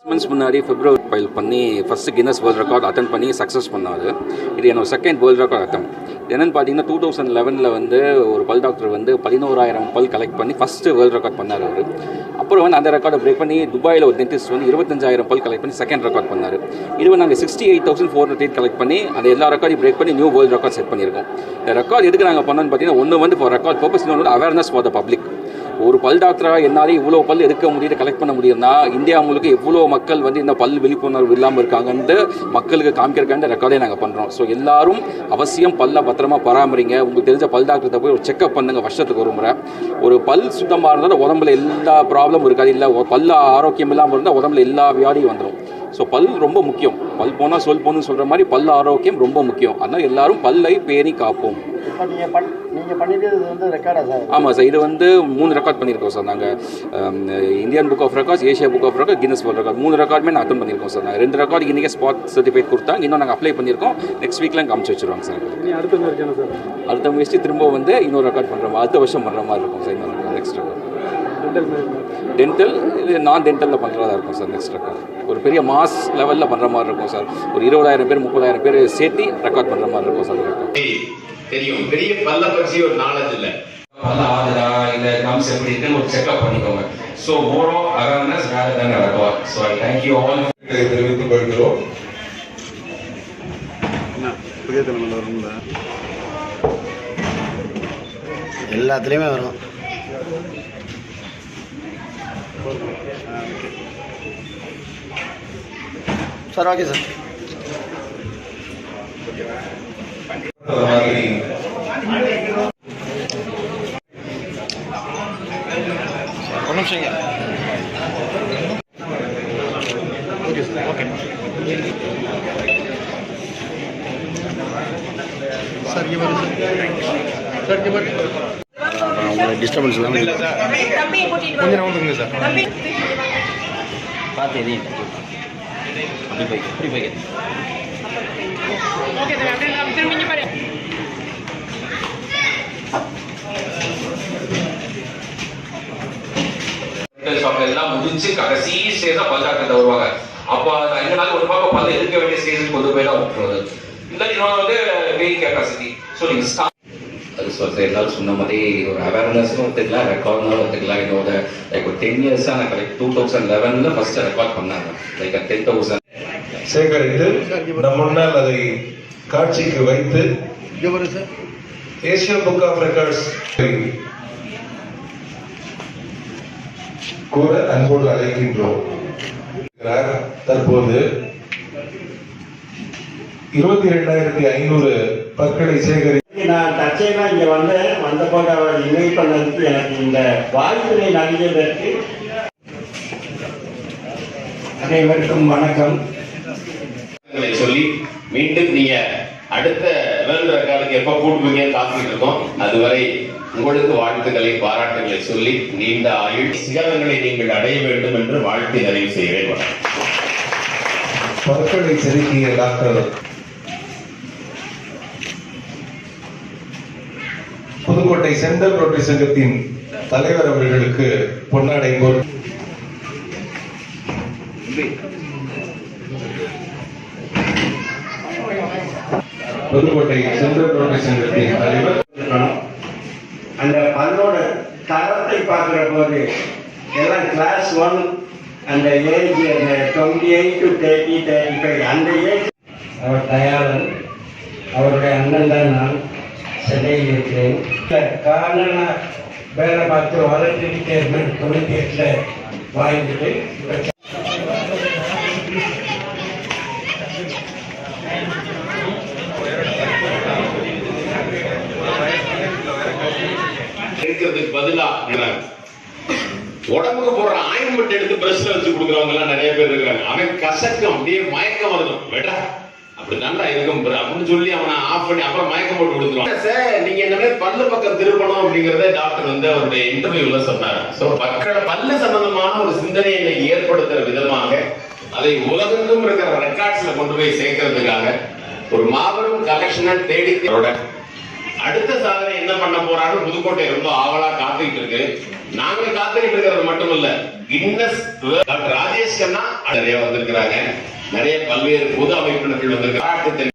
Months முன்னாடி பிப்ரவரி file பண்ணி first Guinness world record attend பண்ணி சக்ஸஸ் பண்ணார். இது என்னோட செகண்ட் வேர்ல்டு ரெக்கார்ட் அட்டம். என்னென்னு பார்த்தீங்கன்னா 2011 வந்து ஒரு பல் டாக்டர் வந்து 11,000 பல் கலெக்ட் பண்ணி ஃபஸ்ட்டு வேர்ல்டு ரெக்கார்ட் பண்ணார் அவர். அப்புறம் வந்து அந்த ரெக்கார்டை பிரேக் பண்ணி துபாயில் ஒரு டென்டிஸ்ட் வந்து 25,000 பல் கலெக்ட் பண்ணி செகண்ட் ரெக்கார்ட் பண்ணார். இது நாங்கள் 68,408 கலெக்ட் பண்ணி அந்த எல்லா ரெக்கார்டையும் பிரேக் பண்ணி நியூ வேர்ல்டு ரெக்கார்ட் செட் பண்ணியிருக்கோம். இந்த ரெக்கார்ட் எதுக்கு நாங்கள் பண்ணோன்னு பார்த்தீங்கன்னா ஒன்று வந்து ஃபார் ரெக்கார்ட் பர்பஸ், இன்னொன்று வந்து அவேர்னஸ் ஃபார் த பப்ளிக். ஒரு பல் டாக்டராக என்னாலே இவ்வளோ பல் எடுக்க முடியுது, கலெக்ட் பண்ண முடியும்னா இந்தியா முழுக்க எவ்வளோ மக்கள் வந்து இந்த பல் விழிப்புணர்வு இல்லாமல் இருக்காங்கன்ட்டு மக்களுக்கு காமிக்கிறக்கான ரெக்கார்டே நாங்கள் பண்ணுறோம். ஸோ எல்லாரும் அவசியம் பல்ல பத்திரமா பராமரிங்க. உங்களுக்கு தெரிஞ்ச பல் டாக்டர்கிட்ட போய் ஒரு செக்அப் பண்ணுங்க வருஷத்துக்கு ஒரு முறை. ஒரு பல் சுத்தமாக இருந்தால் உடம்புல எல்லா ப்ராப்ளமும் இருக்காது. இல்லை பல்ல ஆரோக்கியம் இல்லாமல் இருந்தால் உடம்புல எல்லா வியாதியும் வந்துடும். ஸோ பல் ரொம்ப முக்கியம். பல் போனால் சொல் போகணுன்னு சொல்கிற மாதிரி பல் ஆரோக்கியம் ரொம்ப முக்கியம். அதனால் எல்லாரும் பல்லை பேணி காப்போம். நீங்கள் பண்ணிட்டு வந்து ரெக்கார்டா சார்? ஆமாம் சார், இது வந்து 3 ரெக்கார்ட் பண்ணியிருக்கோம் சார். நாங்கள் Indian book of records, Asia book of record, Guinness world record 3 ரெக்கார்டுமே நான் அட்டன் பண்ணியிருக்கோம் சார். நாங்கள் 2 ரெக்கார்டு இன்றைக்கே ஸ்பாட் சர்டிஃபிகேட் கொடுத்தாங்க. இன்னும் நாங்கள் அப்ளை பண்ணியிருக்கோம். நெக்ஸ்ட் வீக்கில் காமிச்சு வச்சுருவாங்க சார். அடுத்த முயற்சி திரும்ப வந்து இன்னொரு ரெக்கார்ட் பண்ணுற மாதிரி, அடுத்த வருஷம் பண்ணுற மாதிரி இருக்கும் சார். இன்னொரு நெக்ஸ்ட் ரெக்கார்ட் டென்டல், இது நான் டென்டலில் பண்ணுறதா இருக்கும் சார். நெக்ஸ்ட் ரெக்கார்ட் ஒரு பெரிய மாஸ் லெவலில் பண்ணுற மாதிரி இருக்கும் சார். ஒரு 20,000 பேர் 30,000 பேர் சேர்த்து ரெக்கார்ட் பண்ணுற மாதிரி இருக்கும் சார். தெரியும் பெரிய பல்ல பற்றி ஒரு நாலேஜ் இல்லை, பல்ல ஆகுதா இல்லை கம்ஸ் எப்படி இருக்குன்னு ஒரு செக்அப் பண்ணிக்கோங்க. So more of awareness rather than record. So I thank you all. தெரிவித்துக் கொள்கிறோம். புதிய தலைமுறை வரும்ல, எல்லாத்துலேயுமே வரும் சார். Okay sir. ஒரு நிமிஷங்க. Okay sir. Okay sir. இங்கே பாருங்க சார். இங்கே பாருங்க. உங்களுக்கு டிஸ்டர்பன்ஸ் இல்லாமல் இல்லை சார். கொஞ்சம் நவுந்துங்க சார். பார்த்து எதையும் இப்படி போய் எல்லாம் முடிச்சு கடைசி ஸ்டேஜ் தான் பல் டாக்டர் வருவாங்க. அப்போ எங்கனால ஒரு பக்கம் பல்ல இருக்க வேண்டிய ஸ்டேஜுக்கு கொண்டு போய் தான் விட்டுறது. இல்லை இன்னொன்று வந்து வெயிட் கெப்பாசிட்டி. ஸோ நீங்கள் அது சொல்ற எல்லாரும் சொன்ன மாதிரி ஒரு அவேர்னஸ்னு ஒத்துக்கலாம், ரெக்கார்ட்னாலும் ஒத்துக்கலாம். என்னோட லைக் ஒரு 10 இயர்ஸாக நான் கரெக்ட் 2011 ஃபர்ஸ்ட் ரெக்கார்ட் பண்ணாங்க. லைக் 10,000 சேகரித்து நம் முன்னால் அதை காட்சிக்கு வைத்து ஏசியா புக் ஆஃப் ரெக்கார்ட்ஸ் கூற அன்போடு அழைக்கின்றோம். தற்போது 22,500 பற்களை சேகரி. நான் தற்செயலாக இங்கே வந்த போது அவர் இன்வைட் பண்ணதுக்கு எனக்கு இந்த வாய்ப்பினை நல்கியதற்கு அனைவருக்கும் வணக்கம் சொல்லி மீண்டும் நீங்க அடுத்த வேர்ல்டு ரெக்கார்டுக்கு எப்ப கூட்டுவீங்க காத்துக்கிட்டு இருக்கோம். அதுவரை உங்களுக்கு வாழ்த்துக்களை பாராட்டுகளை சொல்லி நீண்ட ஆயுள் சிகரங்களை நீங்கள் அடைய வேண்டும் என்று வாழ்த்து நிறைவு செய்கிறேன். பற்களை செதுக்கிய டாக்டர் புதுக்கோட்டை சென்ட்ரல் ரோட்டரி சங்கத்தின் தலைவர் அவர்களுக்கு பொன்னாடை புதுக்கோட்டை சென்ட்ரல் ரோட்டரி சங்கத்தின் தலைவர். அந்த பல்லோட தரத்தை பார்க்கிற போது எல்லாம் கிளாஸ் 1 அந்த ஏஜ் 28 to 30, 35 அந்த ஏஜ். அவர் தயாரன், அவருடைய அண்ணன் தான் நான் சென்னையில் இருக்கிறேன். காரண வேலை பார்த்து வளர்ச்சி சேர்மன் 98 வாங்கிட்டு இருக்கிறதுக்கு பதிலா உடம்புக்கு போடுற ஆயின்மெண்ட் எடுத்து பிரஷ்ல வச்சு கொடுக்குறவங்க எல்லாம் நிறைய பேர் இருக்காங்க. அவன் கசக்கம் அப்படியே மயக்கம் வருதும் வெட்டா அப்படி நல்லா இருக்கும் அப்படின்னு சொல்லி அவனை ஆஃப் பண்ணி அப்புறம் மயக்கம் போட்டு கொடுத்துருவான். சார் நீங்க என்ன பல்லு பக்கம் திருப்பணும் அப்படிங்கறத டாக்டர் வந்து அவருடைய இன்டர்வியூல சொன்னாரு. சோ பல்லு சம்பந்தமான ஒரு சிந்தனையை ஏற்படுத்துற விதமாக அதை உலகெங்கும் இருக்கிற ரெக்கார்ட்ஸ்ல கொண்டு போய் சேர்க்கறதுக்காக ஒரு மாபெரும் கலெக்ஷனை தேடி அடுத்த சாதனை என்ன பண்ண போறாரு புதுக்கோட்டை ரொம்ப ஆவலா காத்துக்கிட்டு இருக்கு. நாங்க காத்துக்கிட்டு இருக்கிறது மட்டும் இல்ல, கின்னஸ் டாக்டர் ராஜேஷ் கண்ணா நிறைய வந்திருக்கிறாங்க, நிறைய பல்வேறு பொது அமைப்பினர்கள் வந்திருக்கிறாங்க.